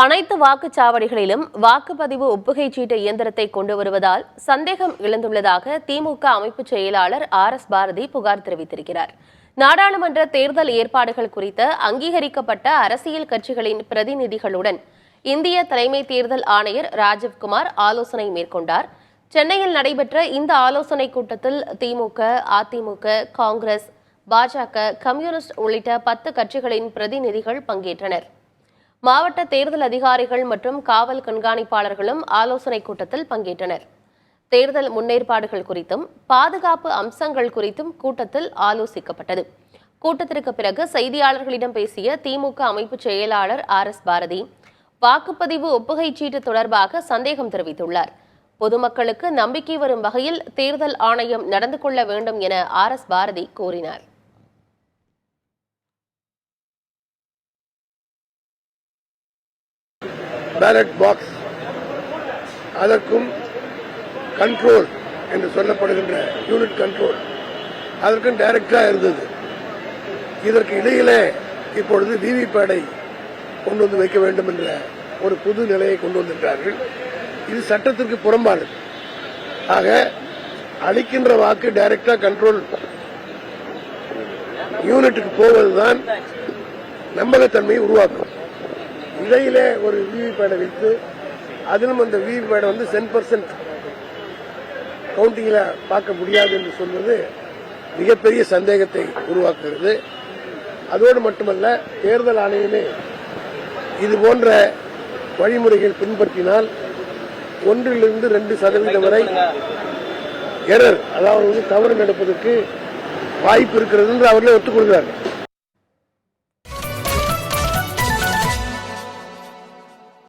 அனைத்து வாக்குச்சாவடிகளிலும் வாக்குப்பதிவு ஒப்புகைச் சீட்டு இயந்திரத்தை கொண்டு வருவதால் சந்தேகம் எழுந்துள்ளதாக திமுக அமைப்பு செயலாளர் RS பாரதி புகார் தெரிவித்திருக்கிறார். நாடாளுமன்ற தேர்தல் ஏற்பாடுகள் குறித்த அங்கீகரிக்கப்பட்ட அரசியல் கட்சிகளின் பிரதிநிதிகளுடன் இந்திய தலைமை தேர்தல் ஆணையர் ராஜீவ்குமார் ஆலோசனை மேற்கொண்டார். சென்னையில் நடைபெற்ற இந்த ஆலோசனைக் கூட்டத்தில் திமுக, அதிமுக, காங்கிரஸ், பாஜக, கம்யூனிஸ்ட் உள்ளிட்ட 10 கட்சிகளின் பிரதிநிதிகள் பங்கேற்றனர். மாவட்ட தேர்தல் அதிகாரிகள் மற்றும் காவல் கண்காணிப்பாளர்களும் ஆலோசனைக் கூட்டத்தில் பங்கேற்றனர். தேர்தல் முன்னேற்பாடுகள் குறித்தும் பாதுகாப்பு அம்சங்கள் குறித்தும் கூட்டத்தில் ஆலோசிக்கப்பட்டது. கூட்டத்திற்கு பிறகு செய்தியாளர்களிடம் பேசிய திமுக அமைப்பு செயலாளர் RS பாரதி வாக்குப்பதிவு ஒப்புகைச் சீட்டு தொடர்பாக சந்தேகம் தெரிவித்துள்ளார். பொதுமக்களுக்கு நம்பிக்கை வரும் வகையில் தேர்தல் ஆணையம் நடந்து கொள்ள வேண்டும் என RS பாரதி கூறினார். பேலட் பாக்ஸ் அதற்கும் கண்ட்ரோல் என்று சொல்லப்படுகின்ற யூனிட் கண்ட்ரோல் அதற்கும் டைரக்டா இருந்தது. இதற்கு இடையிலே இப்பொழுது விவிபேடை கொண்டு வந்து வைக்க வேண்டும் என்ற ஒரு புது நிலையை கொண்டு வந்திருக்கிறார்கள். இது சட்டத்திற்கு புறம்பானது. ஆக அளிக்கின்ற வாக்கு டைரக்டா கண்ட்ரோல் யூனிட்டுக்கு போவதுதான் நம்பகத்தன்மையை உருவாக்கும். இடையிலே ஒரு விவிபேடை வைத்து அதிலும் அந்த விவிபேடை 10% கவுண்டிங்ல பார்க்க முடியாது என்று சொல்வது மிகப்பெரிய சந்தேகத்தை உருவாக்குகிறது. அதோடு மட்டுமல்ல, தேர்தல் ஆணையமே இது போன்ற வழிமுறைகள் பின்பற்றினால் 1 to 2% வரை எரர், அதாவது தவறு நடப்பதற்கு வாய்ப்பு இருக்கிறது என்று அவர்களே ஒத்துக்கொள்கிறார்கள்.